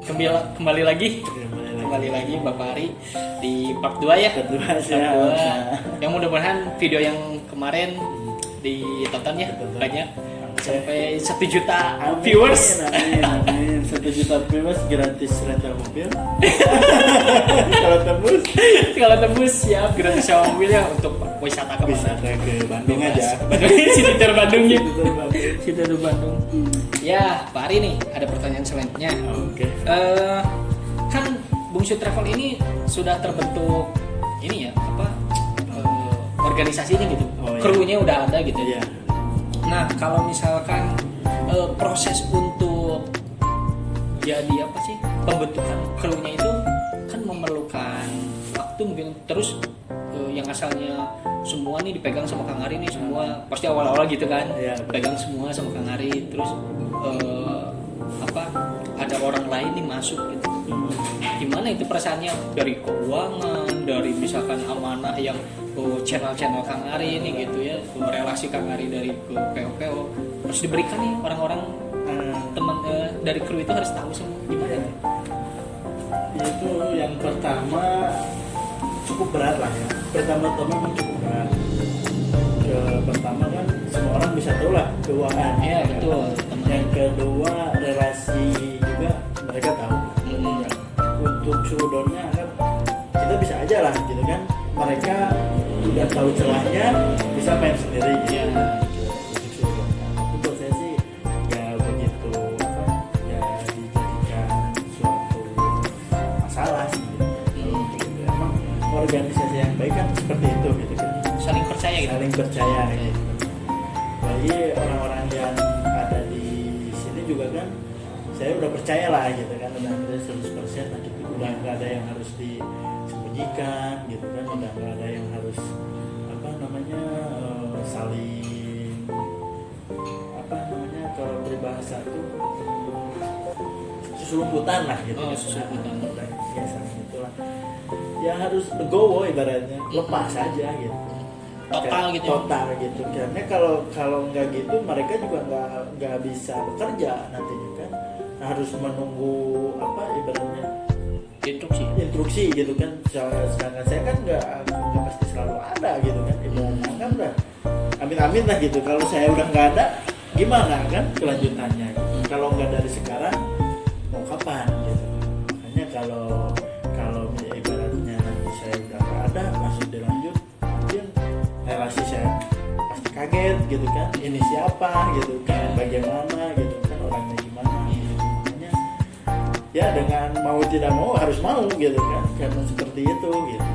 kembali lagi Bapak Ari di part 2 ya. Part 2 Yang mudah-mudahan video yang kemarin ditonton ya banyak sampai 1 juta viewers. Amin. 1 juta viewers gratis rental mobil. Kalau tembus siap gratis sewa mobil ya untuk wisata ke Bandung aja. Situ Bandung. Ya, Pak Ari nih ada pertanyaan selanjutnya. Oke. Kan Bungsu Travel ini sudah terbentuk ini ya organisasinya gitu. Iya. Krunya udah ada gitu. Iya. Nah, kalau misalkan proses untuk jadi pembentukan krunya itu kan memerlukan waktu mungkin terus yang asalnya semua nih dipegang sama Kang Ari nih semua pasti awal-awal gitu kan. Iya, pegang semua sama Kang Ari terus ada orang lain nih masuk gitu. Gimana itu perasaannya dari keuangan, dari misalkan amanah yang channel-channel Kang Ari ini gitu ya, relasi Kang Ari dari ke PO harus diberikan nih orang-orang teman dari kru itu harus tahu semua gimana ya? Itu yang pertama cukup berat lah ya. Pertama-tama memang cukup berat. Pertama kan semua orang bisa tahu lah keuangan. Iya betul. Yang kedua relasi juga mereka tahu. Untuk showdownnya kan kita bisa aja lah gitu kan. Mereka udah tahu celahnya bisa main sendiri gitu. Ya. Untuk showdownnya. Untuk saya sih ya begitu ya dijadikan suatu masalah sih. Gitu. Emang organisasi yang baik kan seperti itu gitu kan. Saling percaya gitu. Saling percaya gitu. Bagi orang-orang yang ada di sini juga kan saya udah percaya lah gitu kan, udah 100% lah gitu. Udah nggak ada yang harus disembunyikan gitu kan, udah nggak ada yang harus saling kalau berbahasa itu susulumputan lah gitu. Susulumputan. Ya saling itulah. Ya harus legowo ibaratnya, lepas aja gitu. Total gitu. Karena kalau nggak gitu mereka juga nggak bisa bekerja nantinya kan. Harus menunggu ibaratnya instruksi gitu kan. Sedangkan saya kan nggak pasti selalu ada gitu kan. Ibaratnya kan udah amin lah gitu. Kalau saya udah nggak ada gimana kan kelanjutannya gitu. Kalau nggak dari sekarang mau kapan gitu. Makanya kalau ibaratnya nanti saya udah nggak ada masih dilanjut mungkin relasi saya pasti kaget gitu kan. Ini siapa gitu kan, bagaimana gitu kan, orangnya gimana gitu. Makanya ya dengan mau tidak mau harus mau gitu kan, karena seperti itu gitu.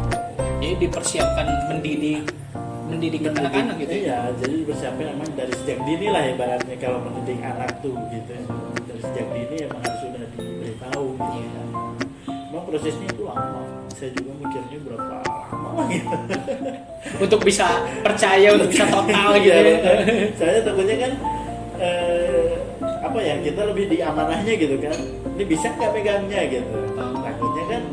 Jadi dipersiapkan mendidik anak-anak gitu. Iya, jadi dipersiapkan memang dari sejak dini lah ibaratnya kalau mendidik anak tuh gitu. Dari sejak dini emang harus sudah diberitahu gitu kan. Emang prosesnya itu lama. Saya juga mikirnya berapa lama gitu. Untuk bisa percaya, untuk bisa total gitu. Saya takutnya kan kita lebih diamanahnya gitu kan. Ini bisa nggak megangnya gitu. Takutnya kan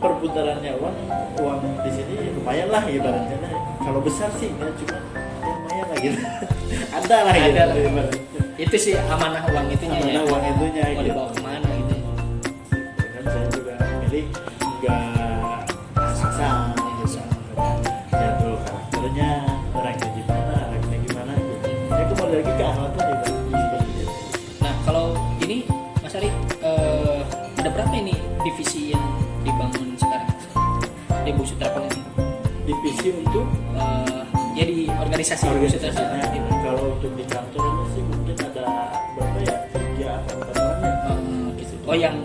perputarannya uang di sini lumayan lah ibaratnya. Kalau besar sih nggak, cuma ya lumayan lah gitu. Ada lah gitu. Itu sih amanah uang itunya. Amanah uang itunya mau gitu. Dibawa kemana gitu. Kan saya juga milik nggak asal gitu. Lihat dulu karakternya, orangnya gimana gitu. Ya kembali lagi ke alat lah seperti itu. Nah kalau ini Mas Ari ada berapa ini divisi yang dibangun sekarang di Bungsu Travel ini? Divisi untuk ya di organisasi Bungsu Travel. Kalau untuk di kantor ini sih mungkin ada berapa ya, 3 atau 4 orang ya. Gitu. Oh yang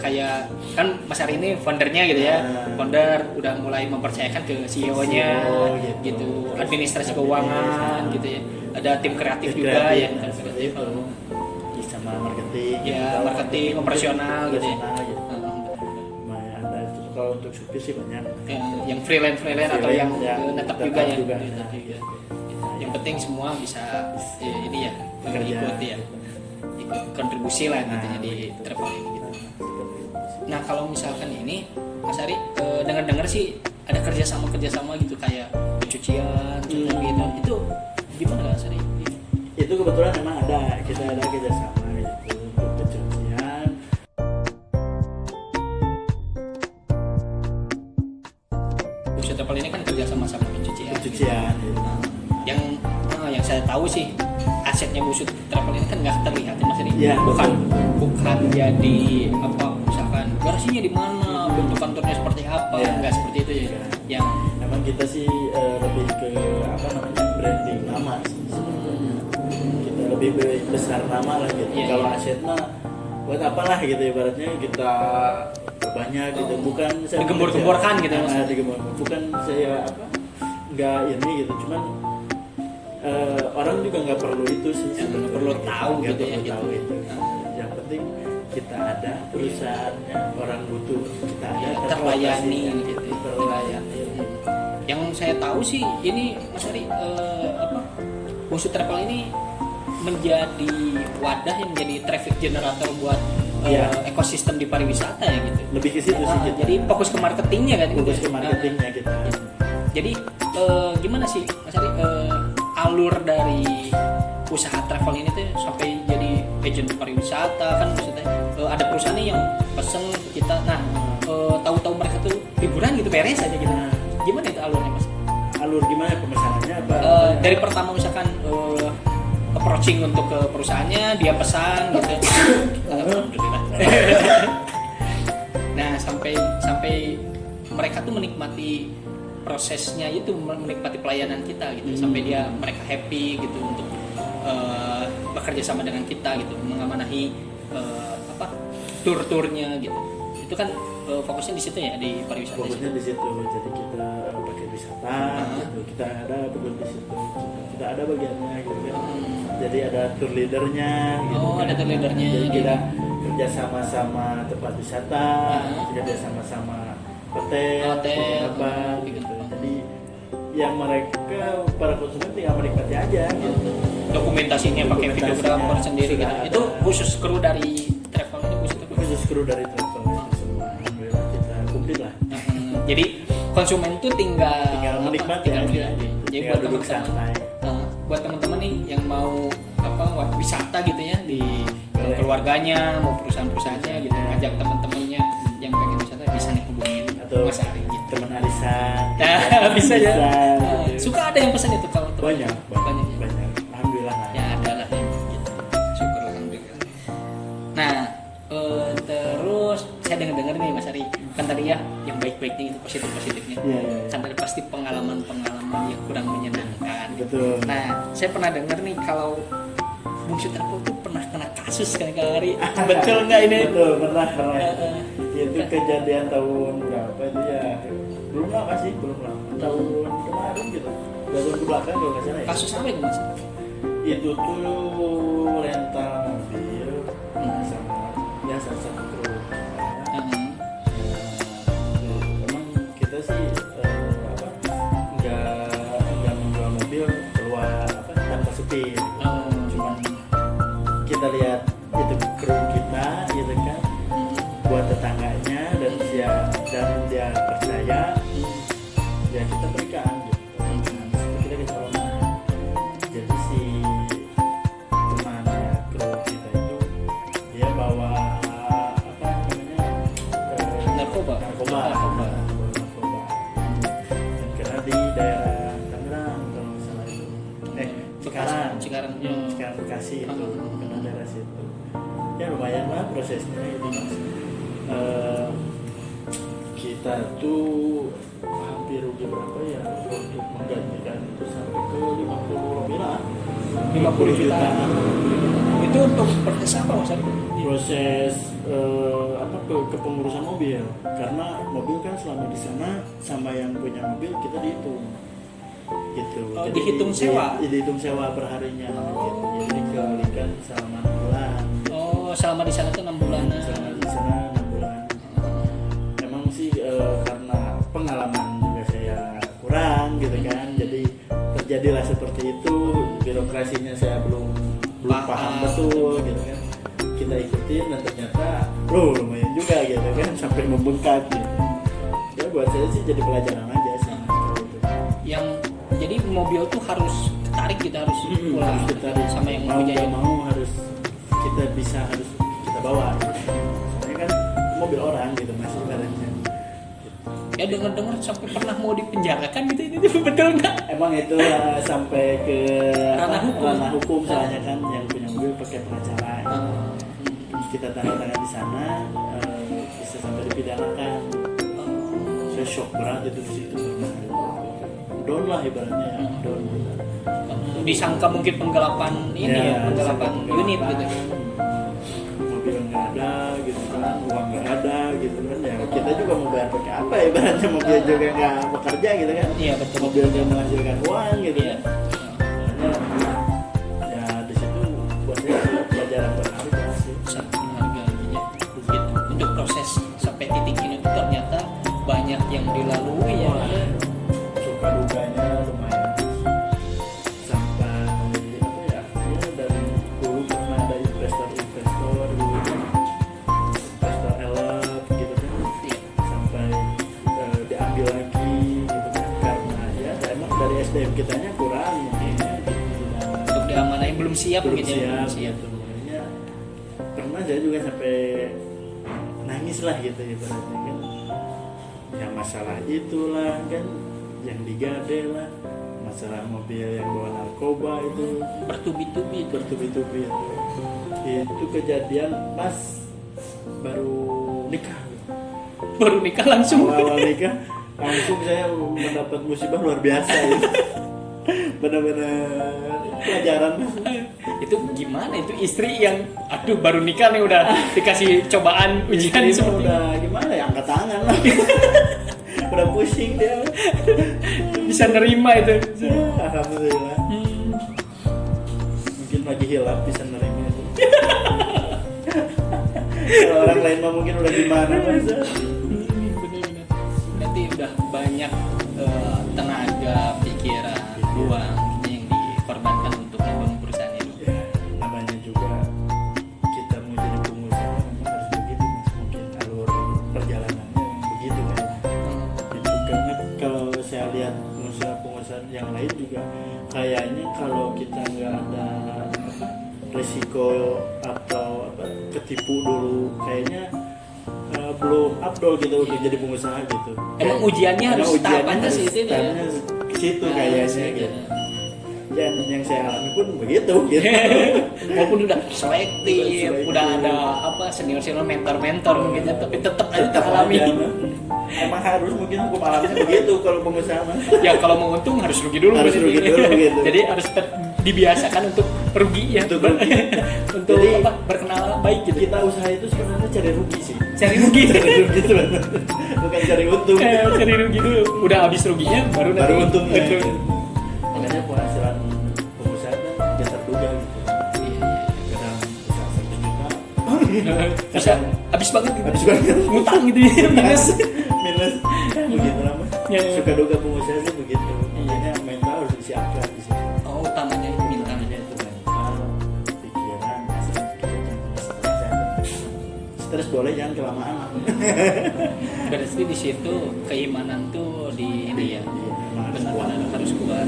kayak kan Mas Ari ini foundernya gitu ya. Founder udah mulai mempercayakan ke CEO-nya gitu. Administrasi keuangan gitu ya. Ada tim kreatif juga ya. Kreatif sama marketing. Ya marketing operasional gitu ya. Kalau untuk supir sih banyak. Yang freelance atau yang netap juga ya. Juga. Yang penting semua bisa ini ya ikut kontribusi lah nantinya di travel ini gitu. Nah kalau misalkan ini Mas Ari dengar sih ada kerjasama gitu kayak pencucian gitu. Itu gimana Mas Ari? Itu kebetulan memang kita ada kerjasama gitu untuk pencucian yang saya tahu sih asetnya Busut Travel ini kan nggak terlihat ya Mas Edi. Iya, bukan betul. bukan jadi apa misalkan garasinya di mana, bentuk kantornya seperti apa, Iya. nggak seperti itu ya. Iya. Yang Emang kita sih lebih ke apa namanya branding nama sih sebetulnya. Kita lebih besar nama lah gitu. Iya, Kalau iya. aset mah buat apalah gitu ibaratnya kita banyak gitu. Bukan saya Digembor-gemborkan gitu ya, Mas. digembor. Bukan saya apa nggak ini gitu. Cuman orang juga nggak perlu itu sih. Ya, nggak sebetulnya. perlu tahu Nggak gitu ya, perlu tahu gitu. itu. Yang penting kita ada perusahaannya, orang butuh kita ada, ya, terlokasinya, terlayani gitu ya. terlayani. Yang saya tahu sih ini Mas Ari apa Busut Travel ini menjadi wadah yang menjadi traffic generator buat Iya. ekosistem di pariwisata ya gitu. Lebih ke situ sih kita. Jadi fokus ke marketingnya kan. Fokus gitu. ke marketingnya kita. Jadi gimana sih Mas Ari alur dari usaha travel ini tuh sampai jadi agent pariwisata kan maksudnya ada perusahaan nih yang pesen ke kita. Nah tahu-tahu mereka tuh liburan gitu beres aja gitu. Nah. Gimana itu alurnya Mas? Alur gimana pemesanannya apa? Dari pertama misalkan approaching untuk ke perusahaannya dia pesan gitu. Alhamdulillah. Nah sampai mereka tuh menikmati prosesnya itu, menikmati pelayanan kita gitu sampai mereka happy gitu untuk bekerja sama dengan kita gitu, mengamanahi tur-turnya gitu. Itu kan fokusnya di situ ya, di pariwisata. Fokusnya di situ. Jadi kita pakai wisata gitu. Kita ada bagian di situ. Kita ada bagiannya gitu kan. Jadi ada tour leadernya gitu. Oh, kan. ada tour leadernya, Jadi gitu. kita kerja sama-sama tempat wisata, kerja sama-sama hotel, apa gitu. Jadi yang mereka para konsumen tinggal menikmati aja gitu. Dokumentasinya pakai videografer sendiri gitu. sudah ada. Itu khusus kru dari travel itu khusus itu. Khusus kru dari travel itu semua. Alhamdulillah kita komplit lah. Jadi konsumen tuh tinggal Menikmati tinggal aja. menikmati. Jadi Tinggal buat duduk teman-teman, santai. buat teman-teman nih yang mau wisata gitu ya di Boleh. keluarganya, mau perusahaan-perusahaannya gitu, ngajak teman-temannya yang pengen wisata bisa nih hubungin Atau Mas Ari gitu. teman arisan. Bisa ya. gitu. Suka ada yang pesan itu kalau teman. Banyak, banyak. Ya. banyak. Alhamdulillah. Ya ada lah ya gitu. Syukur alhamdulillah. Nah terus saya dengar nih Mas Ari kan tadi ya yang baik-baiknya itu positifnya Iya, iya, iya. kan tadi pasti pengalaman yang kurang menyenangkan. Betul. Nah saya pernah dengar nih kalau Busut Travel tuh pernah kena kasus kan Kak Ari. Betul nggak ini? Betul, pernah. Eh, Itu kejadian tahun berapa itu ya? Belum lama sih, belum lama. Tahun kemarin gitu. Tahun ke belakang kalau nggak salah ya. Kasus apa itu Mas? Itu tuh rental mobil sama ya satu kru. Emang kita sih nggak menjual mobil keluar tanpa supir. Cuman kita lihat itu kru kita gitu kan buat tetangganya dan dia percaya ya kita berikan gitu. Kita ke Salona. Jadi si temannya kru kita itu dia bawa apa namanya Narkoba. narkoba. Dan karena di daerah Tangerang kalau nggak salah itu Cikarang Cikarang Bekasi itu karena daerah situ ya lumayan lah prosesnya itu Mas. Kita tuh hampir rugi berapa ya untuk menggantikan itu sampai ke 50 rupiah 50 juta. Itu untuk proses apa Mas Ari? proses kepengurusan mobil karena mobil kan selama di sana sama yang punya mobil kita dihitung gitu. Oh, dihitung sewa? Dihitung sewa perharinya gitu. Jadi dikalikan selama 6 bulan. Oh selama di sana tuh 6 bulanan. Selama di sana 6 bulan. Emang sih karena pengalaman juga saya kurang gitu kan. Jadi terjadilah seperti itu. Birokrasinya saya belum paham betul gitu kan. Kita ikutin dan ternyata lumayan juga gitu kan sampai membengkak gitu. Ya buat saya sih jadi pelajaran aja sih kalau itu. Yang jadi mobil tuh harus ketarik gitu harus pulang Harus ditarik. sama yang mau punya nggak mau harus kita bawa gitu. Soalnya kan mobil orang gitu masih ibaratnya. Ya dengar sampai pernah mau dipenjarakan gitu itu betul nggak? Emang itu sampai ke Ranah ranah hukum soalnya kan, yang punya mobil pakai pengacara. Kita tanda tangan di sana, bisa sampai dipidanakan. Saya shock berat itu di situ. Down lah ibaratnya ya, down. Disangka mungkin penggelapan ini ya, penggelapan unit gitu. Mobil nggak ada gitu kan, uang nggak ada gitu kan, ya kita juga mau bayar pakai apa ya, ibaratnya mobil juga nggak bekerja gitu kan. Iya betul. Mobil nggak menghasilkan uang gitu Iya. kan. Ya di situ buat saya sih pelajaran berharga sih. Sangat menghargainya begitu. Untuk proses sampai titik ini tuh ternyata banyak yang dilalui ya. Suka duganya lumayan, sampai apa ya, dari dulu pernah ada investor gitu kan, investor elap gitu kan, sampai diambil lagi gitu kan, karena ya emang dari SDM kitanya kurang mungkinnya gitu. Untuk diamanai belum siap Belum gitu ya. siap gitu. Makanya pernah saya juga sampai nangis lah gitu ibaratnya kan, ya masalah itulah kan yang digade lah, masalah mobil yang bawa narkoba itu bertubi-tubi itu kejadian pas baru nikah gitu. Baru nikah langsung. Awal nikah langsung saya mendapat musibah luar biasa gitu. Benar-benar pelajaran. Itu gimana itu istri yang aduh baru nikah nih udah dikasih cobaan ujian Itu seperti udah gimana ya, angkat tangan lah. Udah pusing dia. bisa nerima itu. Ya, alhamdulillah. Mungkin lagi hilap bisa nerima itu. Kalau orang lain mah mungkin udah gimana masa. Benar-benar. Nanti udah banyak tenaga, pikiran, uang yang dikorbankan untuk membangun perusahaan ini. Ya, namanya juga kita mau jadi pengusaha memang harus begitu mas, mungkin alur perjalanannya begitu kan. Itu karena kalau saya lihat pengusaha yang lain juga kayaknya kalau kita nggak ada apa, resiko atau apa, ketipu dulu kayaknya belum afdol gitu untuk jadi pengusaha gitu. Emang ujiannya harus tahapannya sih itu ya. Tahapannya ke situ kayaknya gitu. Dan yang saya alami pun begitu gitu. Walaupun udah selektif, udah ada apa senior mentor mungkin, tapi tetap aja teralami. Emang harus mungkin hukum alamnya begitu kalau pengusaha mah. Ya kalau mau untung harus rugi dulu. Harus rugi dulu gitu. Jadi harus dibiasakan untuk rugi ya. Untuk rugi. Untuk Jadi, apa berkenalan baik gitu. Kita usaha itu sebenarnya cari rugi sih. Cari rugi. Cari rugi sebenarnya. Bukan cari untung. Cari rugi dulu. Udah habis ruginya baru nanti untungnya. untung. Makanya penghasilan pengusaha kan tidak terduga gitu. Kadang bisa 1 juta. Bisa habis banget gitu. Habis banget. Ngutang gitu ya. Minus. Begitu lah mas. Ya. Suka duga pengusaha sih begitu. Makanya mental harus disiapkan di situ. Oh, utamanya itu bintang. Namanya itu mental, pikiran, asal kita jangan stres aja. Stres boleh, jangan kelamaan. Berarti di situ keimanan tuh di ini ya. Benar-benar harus kuat.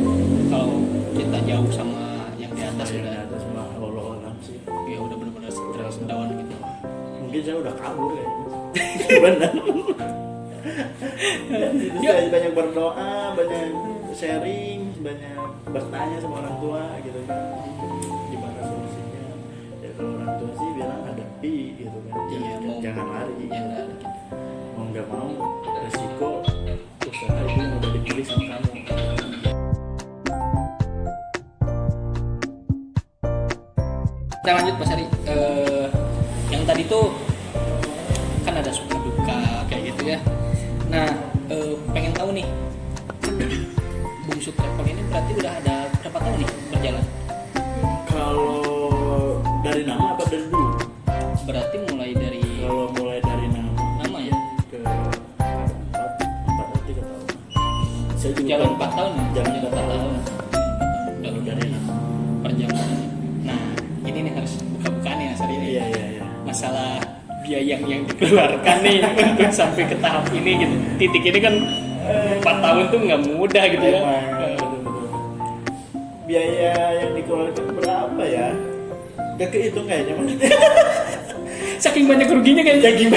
Kalau kita jauh sama yang di atas Yang udah ada semua Allah alam sih. ya udah benar-benar stres down gitu. Mungkin saya udah kabur kayaknya. Benar. Itu Ya. saya banyak berdoa, banyak sharing, banyak bertanya sama orang tua gitu kan. Gimana solusinya? Ya kalau orang tua sih bilang hadapi gitu kan. Iya, Jangan lari. Ya enggak gitu. Mau nggak mau resiko usaha itu yang udah dipilih sama kamu. Kita lanjut Mas Ari. Yang tadi tuh kan ada suka duka kayak gitu ya. Nah, pengen tahu nih, Bungsu Travel ini berarti udah ada berapa tahun nih berjalan? Kalau dari nama apa dari dulu? Berarti mulai dari Kalau mulai dari nama ya? ke 4 atau 3 tahun. Saya juga Jalan 4 tahun ya? Jalan 4 4 tahun. tahun. Kalau dari nama. Perjalanan. Nah, ini nih harus buka-bukaan ya Mas Ari ini. Iya. Masalah biaya yang dikeluarkan nih untuk sampai ke tahap ini gitu. Titik ini kan 4 tahun tuh nggak mudah gitu ya. Betul. Biaya yang dikeluarkan berapa ya? Gak kehitung kayaknya mas. Saking banyak ruginya kayaknya.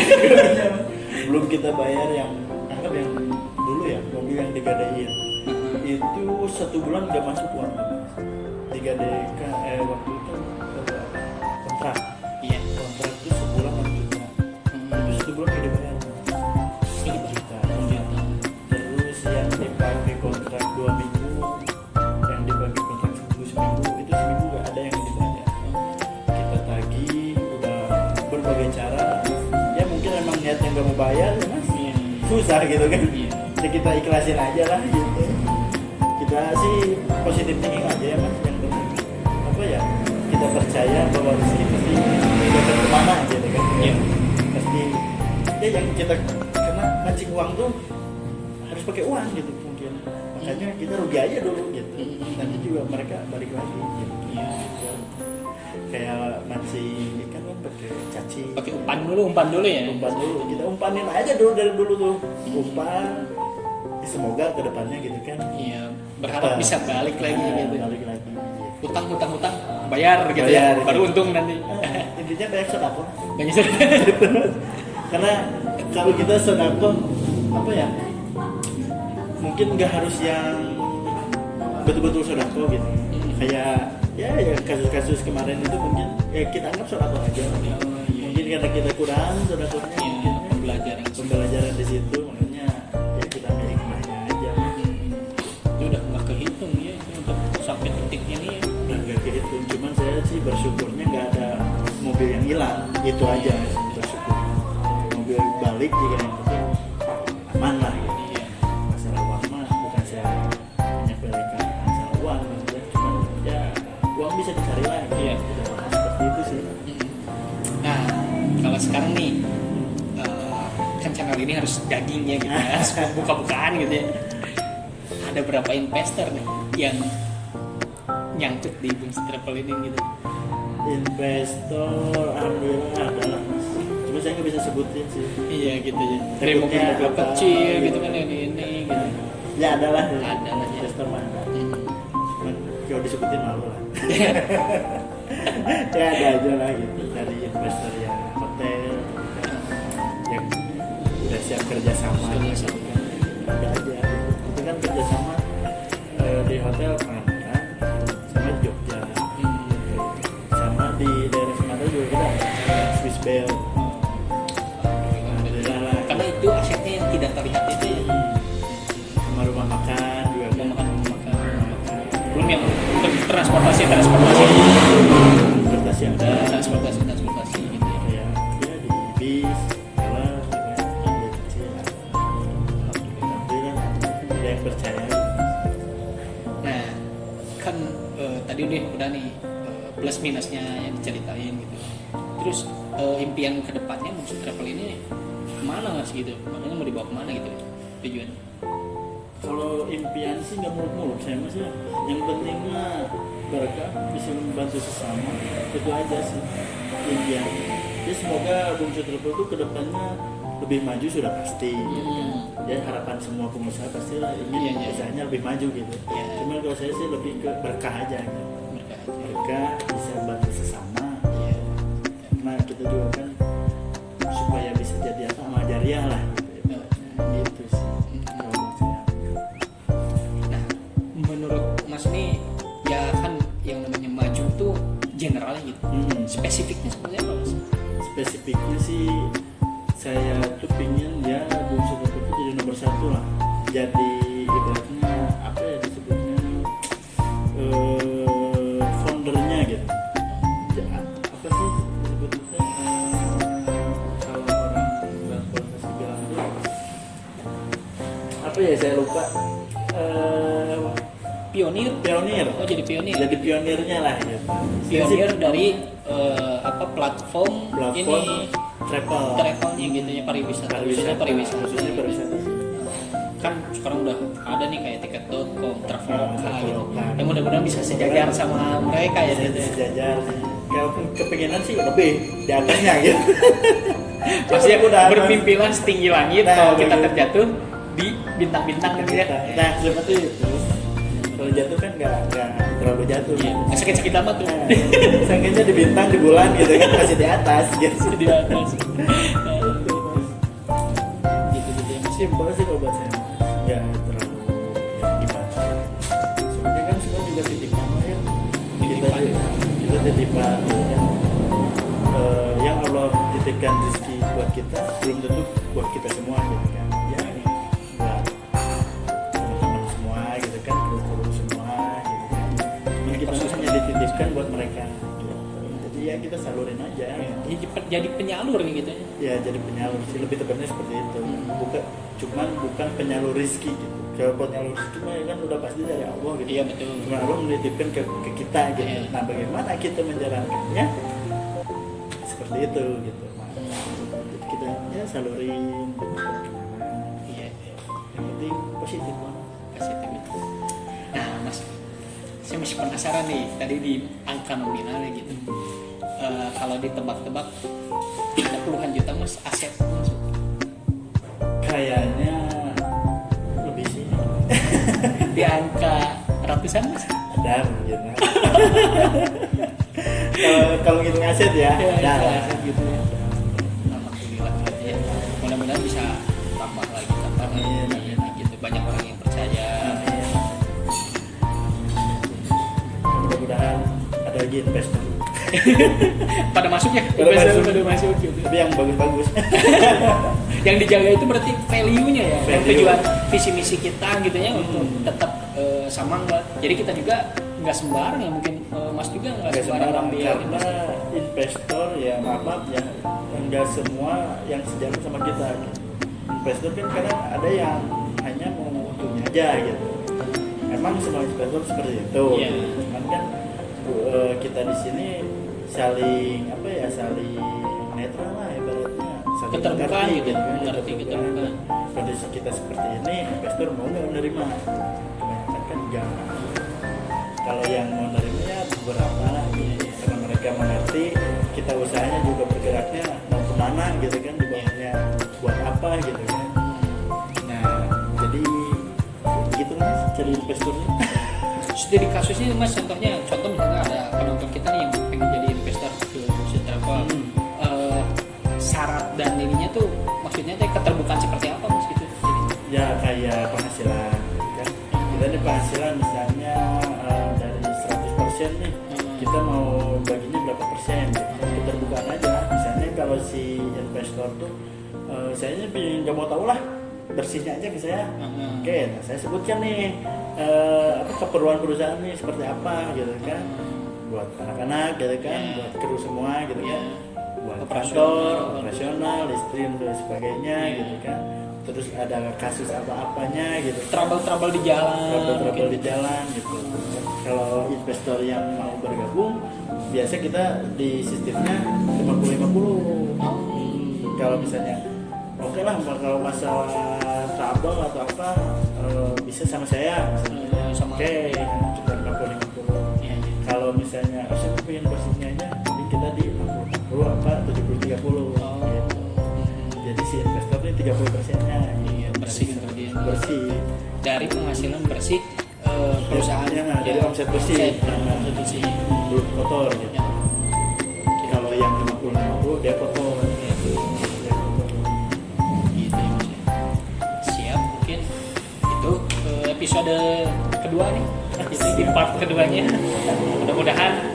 Belum kita bayar yang anggap yang dulu ya, mobil yang digadein. Itu 1 bulan udah masuk uang di 3DK waktu itu kontrak Iya. kontrak itu sebulan 6 juta. Itu sebulan gede banget. Ini Pak. Terus yang dipakai kontrak 2 minggu, yang dipakai kontrak seminggu itu seminggu gak ada yang dibayar. Kita tagih udah berbagai cara, ya mungkin emang niatnya gak mau bayar ya mas, Iya. susah gitu kan. Iya. Jadi kita ikhlasin aja lah gitu. Kita sih positif thinking aja ya mas, yang penting apa ya, kita percaya bahwa rezeki pasti datang kemana gitu kan. Iya. Pasti ya yang kita kena mancing uang tuh harus pakai uang gitu mungkin, makanya kita rugi aja dulu gitu, nanti juga mereka balik lagi gitu. Iya. Kayak mancing ikan kan pakai cacing, Pakai umpan dulu ya. umpan dulu, kita umpanin aja dulu dari dulu tuh, umpan. Semoga kedepannya gitu kan. Iya, berharap bisa balik lagi gitu. Balik lagi. Hutang bayar gitu Bayar, ya. Baru gitu. untung nanti. Intinya banyak sedekah. Banyak sekali. Karena kalau kita sedekah apa ya? Mungkin nggak harus yang betul-betul sedekah gitu. Kayak ya kasus-kasus kemarin itu mungkin ya kita anggap sedekah aja. Mungkin karena kita kurang sedekahnya, Iya, mungkin pembelajaran di situ, makanya ya kita ambil hikmahnya aja. Itu udah nggak kehitung ya itu untuk sampai titik ini ya. Nggak kehitung, cuman saya sih bersyukurnya nggak ada mobil yang hilang, itu aja bersyukur. Mobil balik juga yang penting aman lah gitu. Iya. Masalah uang mah bukan saya menyepelekan masalah uang gitu ya, cuman ya uang bisa dicari lah gitu. Iya. Seperti itu sih. Nah, kalau sekarang nih kan channel ini harus dagingnya gitu ya, harus buka-bukaan gitu ya. Ada berapa investor nih yang nyangkut di Bungsu Travel ini gitu? Investor alhamdulillah ada lah mas, cuma saya nggak bisa sebutin sih. Iya gitu ya. Dari Takutnya mobil-mobil apa, kecil gitu. gitu kan ini gitu. Ya ada lah, Ada lah, ya. investor mah ada. Cuman kalau disebutin malu lah. Ya ada aja lah gitu, dari investor yang hotel yang udah siap kerjasama, Kerjasama. ada aja itu kan kerjasama di hotel Pangandaran sama di Jogja, sama di daerah Sumatera juga kita Swiss Bell. Alhamdulillah lah. Karena itu asetnya yang tidak terlihat itu ya. Sama rumah makan juga kan. Rumah makan. Belum yang transportasi Transportasi ada. transportasi gitu ya. Ya di bis, kelas, ambil kecil. Alhamdulillah ada yang percaya. Nah, kan tadi udah nih plus minusnya yang diceritain gitu. Terus impian kedepannya Bungsu Travel ini kemana mas gitu? Makanya mau dibawa kemana gitu tujuan? Kalau impian sih nggak muluk-muluk saya mas ya. Yang penting mah berkah, bisa membantu sesama, itu aja sih impian. Jadi semoga Bungsu Travel itu kedepannya lebih maju sudah pasti. Gitu kan. Ya harapan semua pengusaha pastilah ingin Iya. usahanya lebih maju gitu. Iya. Cuma kalau saya sih lebih ke berkah aja gitu. Berkah. Berkah bisa bantu sesama. Iya. Nah kita juga kan supaya bisa jadi apa amal jariah lah. Gitu sih. Kalau menurut saya. Nah, menurut Mas nih ya kan yang namanya maju tuh generalnya gitu. Spesifiknya seperti apa Mas? Spesifiknya sih saya tuh pingin ya Bungsu Travel itu jadi nomor 1 lah, jadi ibaratnya apa ya disebutnya foundernya gitu ya, apa sih disebutnya kalau orang transportasi bilang tuh apa ya saya lupa, Pionir. pionir, Oh jadi pionir. jadi pionirnya lah gitu. Pionir dari platform ini travelnya gitu ya, pariwisata. Khususnya pariwisata. khususnya pariwisata sih. Kan sekarang udah ada nih kayak tiket.com, Traveloka gitu. Traveloka. Yang mudah-mudahan bisa sejajar sama mereka ya gitu. Ya. Sejajar sih. Kalau kepengenan sih lebih di atasnya gitu. Pasti Cuma udah bermimpilah setinggi langit, Nah, kalau kita begitu. terjatuh di bintang-bintang gitu ya. Nah seperti itu. Kalau jatuh kan nggak terlalu jatuh. Iya, nggak sakit-sakit amat tuh. Nah, sangkanya di bintang di bulan gitu kan masih di atas gitu. Di atas. Gitu ya. Simpel sih kalau buat saya. Ya terlalu gimana. Soalnya kan semua juga titik nama ya. titipan. Kita titipan ya. Yang Allah titipkan rezeki buat kita belum tentu buat kita semua gitu kan ya, buat teman-teman semua gitu kan, kru semua gitu kan. Ini kita hanya dititipkan buat mereka gitu. Jadi ya kita salurin aja gitu. Jadi penyalur nih gitu Ya jadi penyalur sih, lebih tepatnya seperti itu. Bukan penyalur rezeki gitu. Kalau penyalur rezeki mah kan udah pasti dari Allah gitu. Iya betul. Cuma Allah menitipkan ke kita gitu. Iya. Nah bagaimana kita menjalankannya seperti itu gitu. Jadi kita ya salurin gimana. Iya. Yang penting positif lah. Positif itu. Nah mas, saya masih penasaran nih tadi di angka nominalnya gitu. Kalau ditebak-tebak ada puluhan juta mas aset masuk. Kayaknya lebih sih. Di angka ratusan mas. Ada mungkin. Kalau ngitung aset ya, ada lah. aset gitu ya. Alhamdulillah ya. Mudah-mudahan bisa tambah lagi Amin. gitu. Banyak orang yang percaya. Amin. Mudah-mudahan ada lagi investor. Pada masuk ya, pada masuk gitu. Tapi yang bagus-bagus. Yang dijaga itu berarti value-nya ya, yang Value. tujuan visi misi kita gitu ya untuk tetap sama enggak. Jadi kita juga nggak sembarang ya, mungkin Mas juga nggak Nggak sembarang sembarang ambil karena investor ya maaf ya enggak semua yang sejalan sama kita. Investor kan kadang ada yang hanya mau untungnya aja gitu. Emang semua investor seperti itu. Iya. Cuman kan kita di sini saling netral lah ibaratnya. Saling Keterbukaan mengerti gitu, kan, mengerti keterbukaan. Kondisi kita seperti ini, investor mau nggak menerima? Kebanyakan kan enggak. Kalau yang mau menerimanya beberapa karena mereka mengerti kita usahanya juga bergeraknya mau kemana gitu kan, dibangunnya buat apa gitu kan. Nah jadi gitu lah cari investornya. Jadi kasusnya mas, contoh misalnya ada penonton kita nih yang pengen jadi investor ke Musik Travel. Syarat dan ininya tuh maksudnya teh keterbukaan seperti apa mas gitu? Jadi, Ya kayak penghasilan kan. Kita nih penghasilan misalnya dari 100% nih, kita mau baginya berapa persen gitu. Keterbukaan aja. Misalnya kalau si investor tuh saya nggak mau tahu lah, bersihnya aja ke saya. Oke, nah saya sebutkan nih keperluan perusahaan nih seperti apa gitu kan, buat anak-anak gitu kan, buat kru semua gitu kan, buat kantor, operasional, listrik dan sebagainya gitu kan. Terus ada kasus apa-apanya gitu. trouble di jalan. Trouble di jalan gitu. Kalau investor yang mau bergabung, biasa kita di sistemnya 50-50. Kalau misalnya oke lah, kalau masalah trouble atau apa bisa sama saya Sama oke, kita 50-50. Iya. Kalau misalnya saya pengen bersihnya aja, jadi kita di 50 apa 70-30 gitu. Jadi si investor ini 30%-nya Iya, bersih untuk dia. bersih Dari penghasilan bersih perusahaannya. Ya, dari omset bersih. Omset bersih. belum kotor gitu. Ya. Kalau yang 50-50 dia kotor. Gitu ya mas ya. Siap, mungkin itu episode kedua nih. Itu di part keduanya. Mudah-mudahan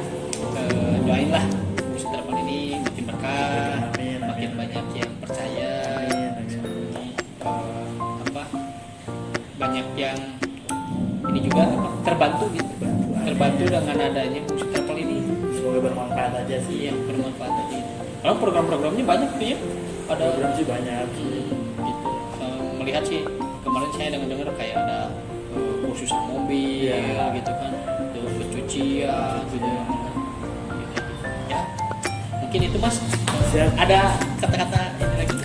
doainlah Musik Travel ini makin berkah, Amin, amin. makin banyak yang percaya, banyak yang ini juga terbantu gitu, terbantu dengan adanya Musik Travel ini. Semoga bermanfaat aja sih. Yang bermanfaat tadi. Kalau program-programnya banyak tuh ya. Ada Program sih banyak sih. gitu. Melihat sih kemarin saya dengar kayak ada kursus mobil Iya. gitu kan, terus pencucian gitu. Ya, mungkin itu mas. Siap. Ada kata-kata ini lagi?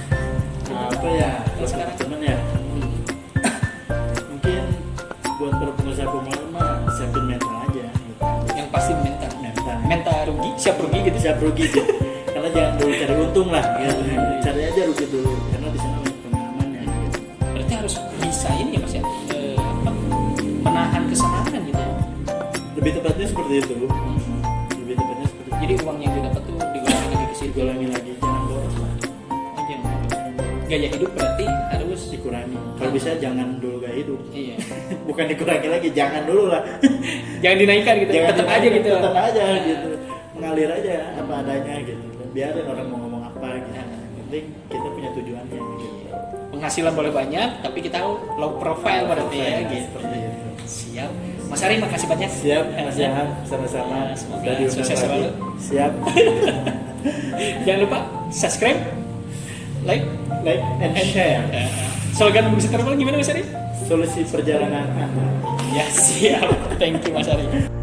Apa ya? Kalau sekarang Teman ya. Mungkin buat para pengusaha pemula mah siapin mental aja. Gitu. Yang pasti mental. Mental. Mental rugi, siap rugi gitu. Siap rugi gitu. Karena jangan dulu cari untung lah. Gitu. Cari aja rugi dulu. Karena di sana banyak pengalamannya. Gitu. Berarti harus bisa ini ya mas ya, menahan kesenangan gitu. Lebih tepatnya seperti itu. Lebih tepatnya seperti itu. Jadi uang yang didapat tuh digunakan lagi ke situ. Dikulangi lagi, jangan boros lah. Aja. Gaya hidup berarti harus dikurangi. Kalau bisa jangan dulu gaya hidup. Iya. Bukan dikurangi lagi, jangan dulu lah. Jangan dinaikkan gitu. Jangan Tetap aja dinaikkan, gitu. tetap aja Nah. gitu. Mengalir aja apa adanya gitu. Biarin orang mau ngomong apa gitu. Nah. Yang penting kita punya tujuannya gitu. Penghasilan boleh banyak, tapi kita low profile berarti ya gitu. Seperti itu. Siap. Mas Ari, makasih banyak. Siap, Mas Jahan, sama-sama. Ya, semoga Udah diundang sukses lagi. selalu. Siap. Jangan lupa subscribe, like, Like and share. slogan Bukit Termal gimana Mas Ari? Solusi perjalanan Anda. Ya siap. Thank you Mas Ari.